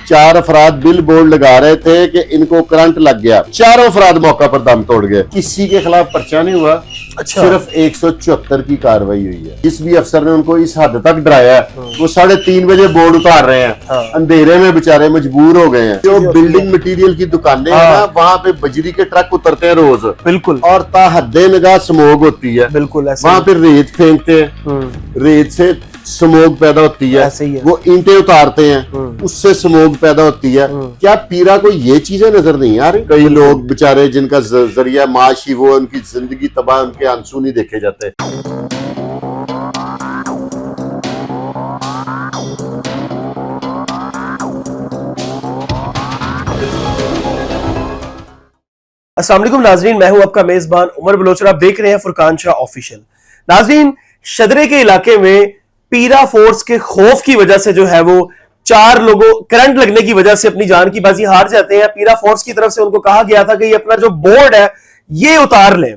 4 अफराद bill board लगा रहे थे कि इनको करंट लग गया, चारों अफराद मौका पर दम तोड़ गए, किसी के खिलाफ पर्चा नहीं हुआ। अच्छा। सिर्फ 174 की कार्रवाई हुई है। जिस भी अफसर ने उनको इस हद तक डराया है, वो 3:30 बजे बोर्ड उतार रहे हैं। हाँ। अंधेरे में बेचारे मजबूर हो गए हैं। जो बिल्डिंग मटेरियल की दुकानें हैं ना, वहाँ पे बजरी के ट्रक उतरते हैं रोज, बिल्कुल, और ताहद्दे निगाह स्मोक होती है। बिल्कुल वहाँ पे रेत फेंकते हैं, रेत से स्मोक पैदा होती है, ऐसे ही है। वो ईंटें उतारते हैं, उससे स्मोक पैदा होती है। क्या पीरा को ये चीजें नजर नहीं आ रही? कई लोग बेचारे जिनका जरिया माश ही वो, उनकी जिंदगी तबाह, उनके आंसू नहीं देखे जाते। अस्सलाम वालेकुम नाजरीन, मैं हूं आपका मेजबान उमर बलोच और आप देख रहे हैं फुरकान शाह ऑफिशियल। नाजरीन, शदरे के इलाके में पीरा फोर्स के खौफ की वजह से जो है वो 4 लोगों करंट लगने की वजह से अपनी जान की बाजी हार जाते हैं। पीरा फोर्स की तरफ से उनको कहा गया था कि ये अपना जो बोर्ड है ये उतार लें।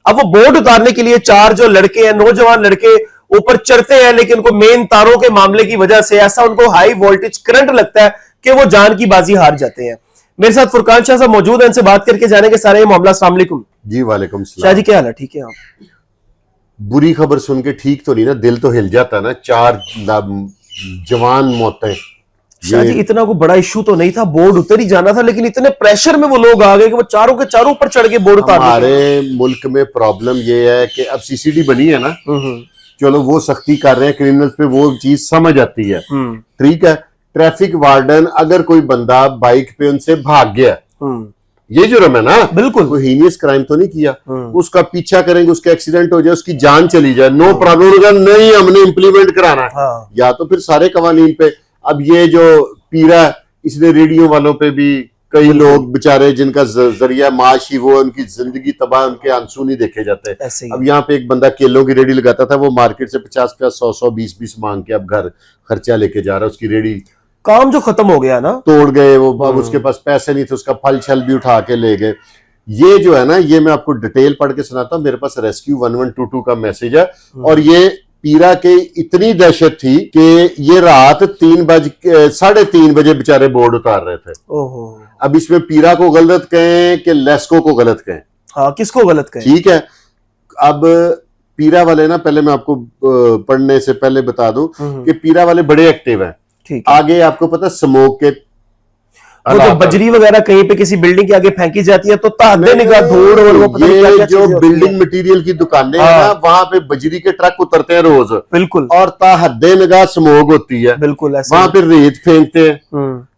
अब वो बोर्ड उतारने के लिए 4 जो लड़के हैं, नौजवान लड़के, ऊपर चढ़ते हैं, लेकिन उनको मेन तारों के मामले की वजह से ऐसा उनको हाई वोल्टेज करंट लगता है कि वो जान की बाजी हार जाते हैं। मेरे साथ फुरकान शाह साहब मौजूद हैं, इनसे बात करके जानेंगे सारे ये मामला। अस्सलाम वालेकुम जी। वालेकुम सलाम। शाह जी, क्या हाल है? ठीक है आप? बुरी खबर सुन के ठीक तो नहीं ना, दिल तो हिल जाता है ना। 4 जवान मौतें। शाह जी, इतना कोई बड़ा इशू तो नहीं था, बोर्ड उतर ही जाना था, लेकिन इतने प्रेशर में वो लोग आ गए कि वो चारों के चारों ऊपर चढ़ के बोर्ड उतार। हमारे मुल्क में प्रॉब्लम ये है कि अब सीसीडी बनी है ना, चलो वो सख्ती कर रहे हैं, क्रिमिनल्स पे वो चीज समझ आती है, ठीक है। ट्रैफिक वार्डन अगर कोई बंदा बाइक पे उनसे भाग गया, ये जुर्म है ना, बिल्कुल कोई हीनियस क्राइम तो नहीं किया, उसका पीछा करेंगे, उसका एक्सीडेंट हो जाए, उसकी जान चली जाए, नो प्रॉब्लम, नहीं हमने इम्प्लीमेंट कराना है। या तो फिर सारे कवानीन पे। अब ये जो पीरा, इसने रेडियो वालों पे भी कई लोग बेचारे जिनका जरिया माश ही वो, उनकी जिंदगी तबाह, उनके आंसू नहीं देखे जाते। अब यहाँ पे एक बंदा केलों की रेडी लगाता था, वो मार्केट से 50-50, 100-100, 20-20 मांग के अब घर खर्चा लेके जा रहा है। उसकी रेडी काम जो खत्म हो गया ना, तोड़ गए वो, अब उसके पास पैसे नहीं थे, उसका फल छल भी उठा के ले गए। ये जो है ना, ये मैं आपको डिटेल पढ़ के सुनाता हूँ। मेरे पास रेस्क्यू 1122 का मैसेज है, और ये पीरा के इतनी दहशत थी कि ये रात 3:30 बजे बेचारे बोर्ड उतार रहे थे। ओहो। अब इसमें पीरा को गलत कहें कि लेस्को को गलत कहें? हाँ, किसको गलत कहें? ठीक है। अब पीरा वाले ना, पहले मैं आपको पढ़ने से पहले बता दूं कि पीरा वाले बड़े एक्टिव हैं। आगे आपको पता स्मोक के वो तो बजरी वगैरह कहीं पे किसी बिल्डिंग के आगे फेंकी जाती है तो ताहद्दे निगाह धूल, और वो पता नहीं क्या जो बिल्डिंग मटेरियल की दुकानें हैं ना, वहाँ पे बजरी के ट्रक उतरते हैं रोज, बिल्कुल, और ताहद्दे निगाह स्मोक होती है, बिल्कुल। वहाँ पे रेत फेंकते हैं,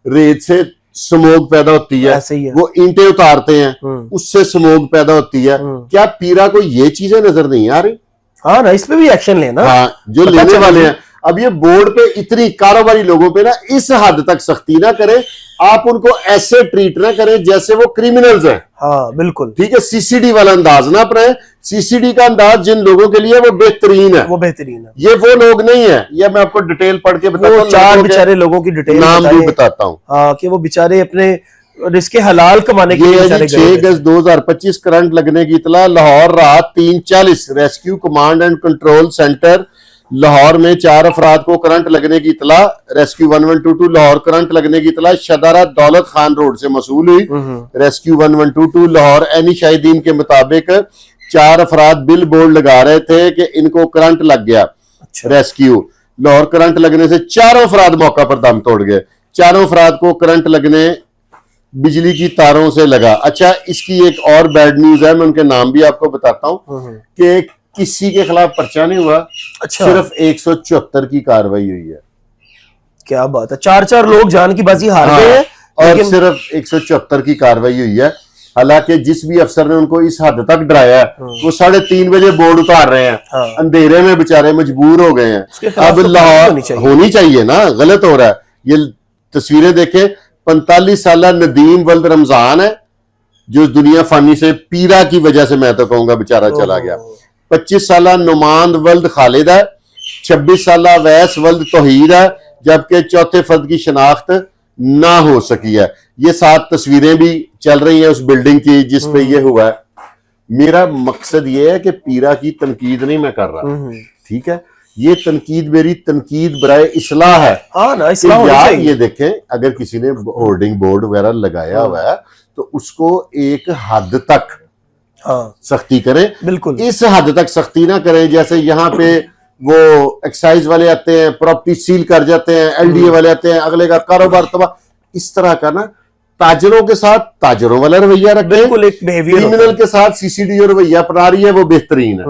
रेत से स्मोक पैदा होती है, ऐसे ही है। वो ईंटें उतारते हैं, उससे स्मोक पैदा होती है। क्या पीरा को ये चीजें नजर नहीं आ रही? हाँ ना, इस पे भी एक्शन लेना। हाँ, जो लेने वाले हैं। अब ये बोर्ड पे इतनी कारोबारी लोगों पे ना इस हद तक सख्ती ना करें, आप उनको ऐसे ट्रीट ना करें जैसे वो क्रिमिनल्स हैं। हाँ, बिल्कुल, ठीक है। सीसीडी वाला अंदाज ना अपनाएं। सीसीडी का अंदाज जिन लोगों के लिए वो बेहतरीन है, वो बेहतरीन है। ये वो लोग नहीं है। ये मैं आपको डिटेल पढ़ के बताता हूँ। 4 बेचारे लोगों की डिटेल नाम भी बताता हूँ। हाँ, कि वो बेचारे अपने रिस्के हलाल कमाने के लिए 6 अगस्त 2025 करंट लगने की इतला। लाहौर रात 3:40 rescue command and control centre Lahore में 4 अफराद को करंट लगने की इतला। रेस्क्यू 1122 लाहौर करंट लगने की इतला शदारा दौलत खान रोड से मसूल हुई। रेस्क्यू 1122 लाहौर एनी शाहिदीन के मुताबिक 4 अफराद बिल बोर्ड लगा रहे थे कि इनको करंट लग गया। अच्छा। रेस्क्यू लाहौर करंट लगने से 4 अफराद मौका पर दम तोड़ गए। 4 अफराद को करंट लगने बिजली की तारों से लगा। अच्छा, इसकी एक और बैड न्यूज है, मैं उनके नाम भी आपको बताता हूँ कि किसी के खिलाफ पर्चा नहीं हुआ। अच्छा। सिर्फ 174 की कार्रवाई हुई है। क्या बात है, 4 लोग जान की बाजी हार गए हैं, और सिर्फ 174 की कार्रवाई हुई है। हालांकि जिस भी अफसर ने उनको इस हद तक डराया है, वो 3:30 बजे बोर्ड उतार रहे हैं। अंधेरे में बेचारे मजबूर हो गए हैं। अब लाहौर होनी चाहिए ना, गलत हो रहा है। ये तस्वीरें देखें, 45 साल नदीम वल्द रमजान है, जो दुनिया फानी से पीरा की वजह से मैं तो कहूंगा बेचारा चला गया। 25 साल नुमांद वल्द खालिद है, 26 साल वैस वल्द तौहीद है, जबकि चौथे फर्द की शनाख्त ना हो सकी है। ये 7 तस्वीरें भी चल रही हैं उस बिल्डिंग की जिस पे ये हुआ है। मेरा मकसद ये है कि पीरा की तनकीद नहीं मैं कर रहा, ठीक है। ये तनकीद मेरी तनकीद बराए इस्लाह है। हाँ ना, कि इस्लाह होनी यार चाहिए। ये देखें, अगर किसी ने होर्डिंग बोर्ड वगैरह लगाया हुआ है तो उसको एक हद तक हाँ सख्ती करें। बिल्कुल। इस हद तक सख्ती ना करें जैसे यहाँ पे वो एक्साइज वाले आते हैं, प्रॉपर्टी सील कर जाते हैं, एलडीए वाले आते हैं, अगले का कारोबार तबाह। इस तरह का ना ताजरों के साथ ताजरों वाला रवैया रखें, बिल्कुल एक बिहेवियर क्रिमिनल के साथ सीसीडी रवैया अपना रही है, वो बेहतरीन है।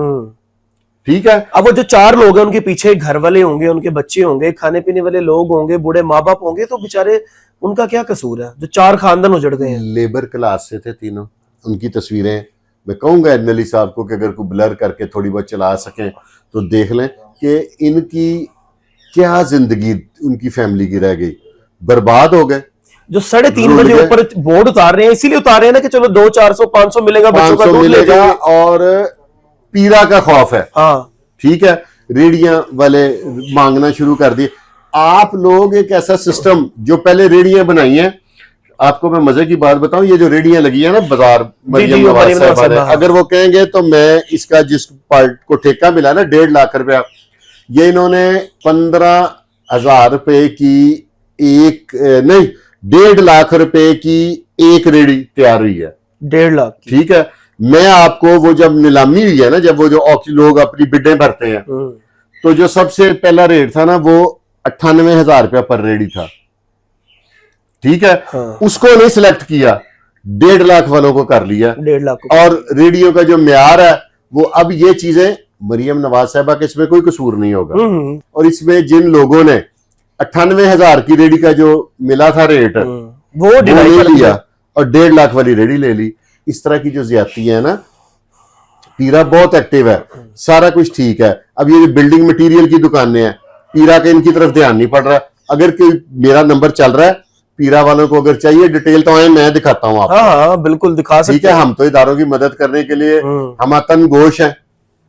ठीक है। अब वो जो 4 लोग हैं उनके पीछे घर वाले होंगे, उनके बच्चे होंगे, खाने पीने वाले लोग होंगे, बूढ़े माँ बाप होंगे, तो बेचारे उनका क्या कसूर है जो 4 खानदान उजड़ गए हैं। लेबर क्लास से थे तीनों, उनकी तस्वीरें मैं कहूंगा एनएलई साहब को कि अगर कोई ब्लर करके थोड़ी बहुत चला सकें तो देख लें कि इनकी क्या जिंदगी उनकी फैमिली की रह गई, बर्बाद हो गए। जो 3:30 रुल बजे गए। ऊपर बोर्ड उतार रहे हैं, इसीलिए उतार रहे हैं ना कि चलो 200, 400, 500 मिलेगा, बच्चों का 500 दूध ले मिलेगा जाएंगे। और पीरा का खौफ है। हाँ ठीक है, रेडियां वाले मांगना शुरू कर दिए। आप लोग एक ऐसा सिस्टम जो पहले रेडियां बनाई हैं, आपको मैं मजे की बात बताऊं, ये जो रेडियां लगी है ना बाजार मरियम जी, नवाज मरियम नवाज साहबा ने, साहबा, हाँ। अगर वो कहेंगे तो मैं इसका जिस पार्ट को ठेका मिला ना 1.5 लाख रुपया, ये इन्होंने 15,000 रुपए की एक नहीं 1.5 लाख रुपए की एक रेडी तैयार हुई है। 1.5 लाख की। ठीक है, मैं आपको वो जब नीलामी हुई है ना, जब वो जो लोग अपनी बिडें भरते हैं, तो जो सबसे पहला रेट था ना वो 98,000 रुपया पर रेडी था। ठीक है। हाँ। उसको नहीं सिलेक्ट किया, 1.5 लाख वालों को कर लिया। 1.5 लाख को। और रेडियो का जो म्यार है वो अब ये चीजें, मरियम नवाज साहबा के इसमें कोई कसूर नहीं होगा। और इसमें जिन लोगों ने 98,000 की रेडी का जो मिला था रेट वो डिनाई ले कर लिया दिया और 1.5 लाख वाली रेडी ले ली। इस तरह की जो ज्यादती है ना, पीरा बहुत एक्टिव है, सारा कुछ ठीक है। अब ये बिल्डिंग मटेरियल की दुकानें हैं, पीरा के इनकी तरफ ध्यान नहीं पड़ रहा। अगर कोई मेरा नंबर चल रहा है, पीरा वालों को अगर चाहिए डिटेल तो आए, मैं दिखाता हूँ आपको। हाँ बिल्कुल दिखा ठीक सकते है, हैं। हम तो इदारों की मदद करने के लिए हम आतन गोश हैं,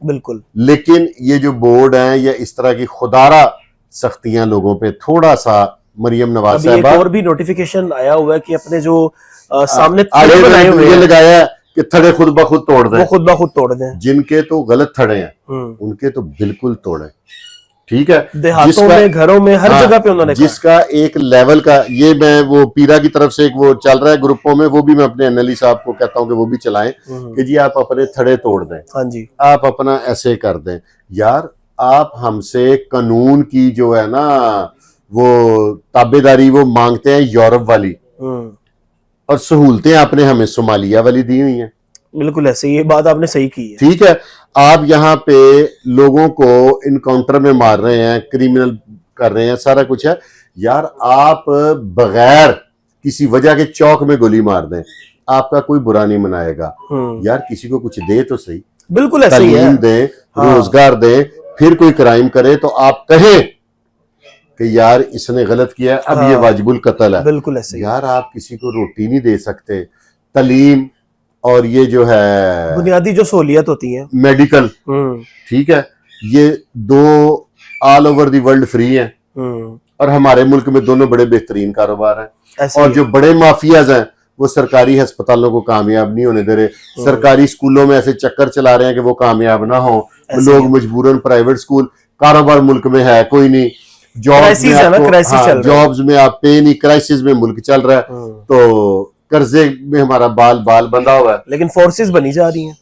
बिल्कुल। लेकिन ये जो बोर्ड है या इस तरह की खुदारा सख्तियां लोगों पे थोड़ा सा, मरियम नवाज अभी एक साहबा और भी नोटिफिकेशन आया हुआ है कि अपने जो सामने आगे थड़े बनाए हुए ये हैं लगाया है कि थड़े खुद ब खुद तोड़ वो दें। खुद ब खुद तोड़ दें। जिनके तो गलत थड़े हैं उनके तो बिल्कुल तोड़े। ठीक है, देहातों में, घरों में, हर जगह पे उन्होंने कहा। जिसका एक लेवल का, ये मैं वो पीरा की तरफ से एक वो चल रहा है ग्रुपों में, वो भी मैं अपने एनएलई साहब को कहता हूं कि वो भी चलाएं कि जी आप अपने थड़े तोड़ दें। हाँ जी, आप अपना ऐसे कर दें। यार आप हमसे कानून की जो है ना वो ताबेदारी वो मांगते हैं यूरोप वाली, और सहूलतें आपने हमें सोमालिया वाली दी हुई हैं। बिल्कुल ऐसे, ये बात आपने सही की है। ठीक है, आप यहाँ पे लोगों को इनकाउंटर में मार रहे हैं, क्रिमिनल कर रहे हैं, सारा कुछ है। यार आप बगैर किसी वजह के चौक में गोली मार दें, आपका कोई बुरा नहीं मनाएगा। यार किसी को कुछ दे तो सही, बिल्कुल ऐसे ही है। तालीम दें, रोजगार दें, फिर कोई क्राइम करे तो आप कहें कि यार इसने गलत किया, अब ये वाजिबुल कत्ल है। बिल्कुल ऐसे। यार आप किसी को रोटी नहीं दे सकते, तालीम और ये जो है बुनियादी जो सहूलियत होती है, मेडिकल, ठीक है, ये 2 all over the world free है। और हमारे मुल्क में दोनों बड़े बेहतरीन कारोबार हैं। और जो बड़े माफियाज हैं वो सरकारी अस्पतालों को कामयाब नहीं होने दे रहे, सरकारी स्कूलों में ऐसे चक्कर चला रहे हैं कि वो कामयाब ना हो। लोग मजबूरन प्राइवेट स्कूल, कारोबार मुल्क में है कोई नहीं, जॉब्स में आप पे नहीं, क्राइसिस में मुल्क चल रहा है, तो कर्जे में हमारा बाल बंधा हुआ है। लेकिन फोर्सेस बनी जा रही हैं,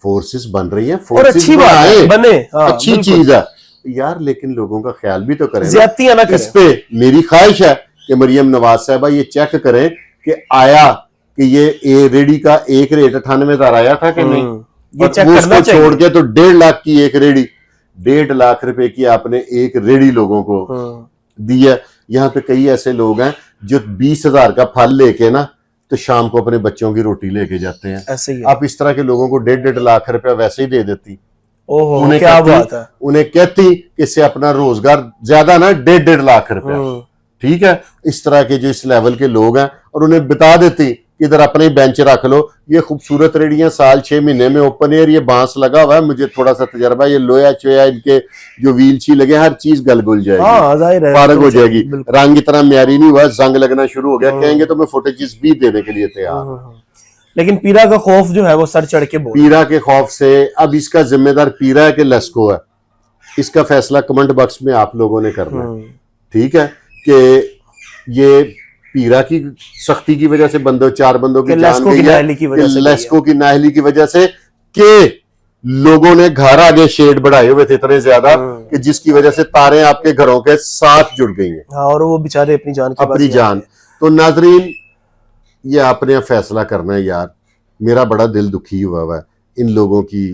फोर्सेस बन रही हैं, और अच्छी बात है, बने, अच्छी चीज है यार, लेकिन लोगों का ख्याल भी तो करें, ज्यादतियां ना करें। इस पे मेरी ख्वाहिश है कि मरियम नवाज साहबा ये चेक करें कि आया कि ये रेडी का एक रेट 98,000 आया था कि नहीं, ये चेक करना चाहिए। छोड़ के तो 1.5 लाख की एक रेडी, 1.5 लाख रुपए की आपने एक रेडी लोगों को दी है। यहाँ पे कई ऐसे लोग हैं जो 20,000 का फल लेके ना तो शाम को अपने बच्चों की रोटी लेके जाते हैं। ऐसे ही आप इस तरह के लोगों को 1.5 लाख रुपया वैसे ही दे देती, ओहो उन्हें क्या बात है, उन्हें कहती कि इससे अपना रोजगार ज्यादा ना 1.5 लाख रुपया। ठीक है, इस तरह के जो इस लेवल के लोग हैं, और उन्हें बता देती कि इधर अपने बेंच रख लो, ये खूबसूरत रेडियां साल 6 महीने में ओपन एयर, ये बांस लगा हुआ है, मुझे थोड़ा सा तजर्बा, ये लोया चोया इनके जो व्हील ची लगे, हर चीज गल गुल जाएगी, फारग हो जाएगी, रंग इतना म्यारी नहीं हुआ, जंग लगना शुरू हो गया, कहेंगे तो मैं फुटेजेस भी देने के लिए तैयार। लेकिन पीरा का खौफ जो है वो सर चढ़ के बोल, पीरा के खौफ से अब इसका जिम्मेदार पीरा है कि लेस्को है। इसका फैसला कमेंट बॉक्स में आप लोगों ने करना है, हम्म, ठीक है, कि ये पीरा की सख्ती की वजह से चार बंदों की कि जान लेस्को गई की है, नाअहली की वजह से कि गई लेस्को की नाअहली की वजह से, कि लोगों ने घर आगे शेड बढ़ाए हुए थे इतने ज्यादा कि जिसकी वजह से तारें आपके घरों के साथ जुड़ गई हैं, हाँ, और वो बेचारे अपनी जान के अपनी पास जान। तो नाजरीन, ये आपने फैसला करना है यार। मेरा बड़ा दिल दुखी हुआ है इन लोगों की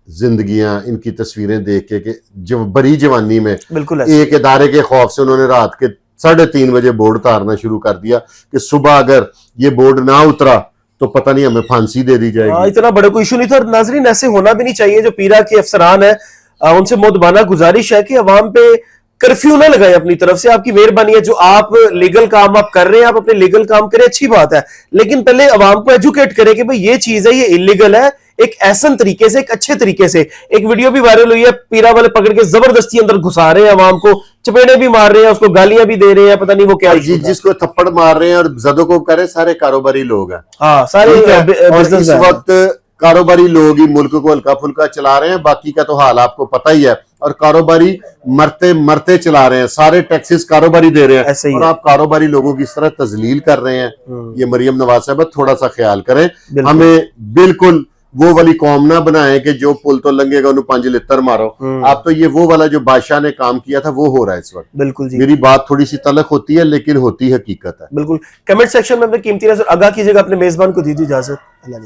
जिंदगियां, इनकी तस्वीरें देख के कि जो बड़ी जवानी में बिल्कुल ऐसे एक इदारे के खौफ से उन्होंने रात के 3:30 बजे बोर्ड तारना शुरू कर दिया कि सुबह अगर ये बोर्ड ना उतरा तो पता नहीं हमें फांसी दे दी हाँ, जाएगी। इतना बड़ा कोई इशू नहीं था। और नाजरीन, ऐसे होना भी नहीं चाहिए। जो पीरा के अफसरान है, उनसे मोदबाना गुजारिश है कि अवाम पे कर्फ्यू ना लगाएं अपनी तरफ से। आपकी मेहरबानी है, जो आप लीगल काम आप कर रहे हैं, आप अपने लीगल काम करें, अच्छी बात है, लेकिन पहले अवाम को एजुकेट करें कि भाई ये चीज है, ये इलीगल है, एक ऐसन तरीके से, एक अच्छे तरीके से। एक वीडियो भी वायरल हुई है, पीरा वाले पकड़ के जबरदस्ती अंदर घुसा रहे हैं, अवाम को चपेड़े भी मार रहे हैं, उसको गालियां भी दे रहे हैं, पता नहीं वो क्या issue था। जिसको थप्पड़ मार रहे हैं और जदों को करे सारे कारोबारी लोग हैं। हाँ, सारे ठीक है? और इस बिजनेस वक्त कारोबारी लोग ही मुल्क को हल्का फुल्का चला रहे हैं, बाकी का तो हाल आपको पता ही है। और कारोबारी मरते मरते चला रहे हैं, सारे टैक्सेस कारोबारी दे रहे ऐसे हैं, ही और है। आप कारोबारी लोगों की इस तरह तजलील कर रहे हैं। ये मरियम नवाज साहब थोड़ा सा ख्याल करें, बिल्कुल। हमें बिल्कुल वो वाली कौम ना बनाए कि जो पुल तो लंघेगा उन्हें 5 लित्तर मारो। आप तो ये वो वाला जो बादशाह ने काम किया था वो हो रहा है इस वक्त। बिल्कुल जी, मेरी बात थोड़ी सी तलख होती है लेकिन होती हकीकत है। बिल्कुल। कमेंट सेक्शन में अपने कीमती नजर आगाह कीजिएगा। अपने मेजबान को दीजिए इजाजत। अल्लाह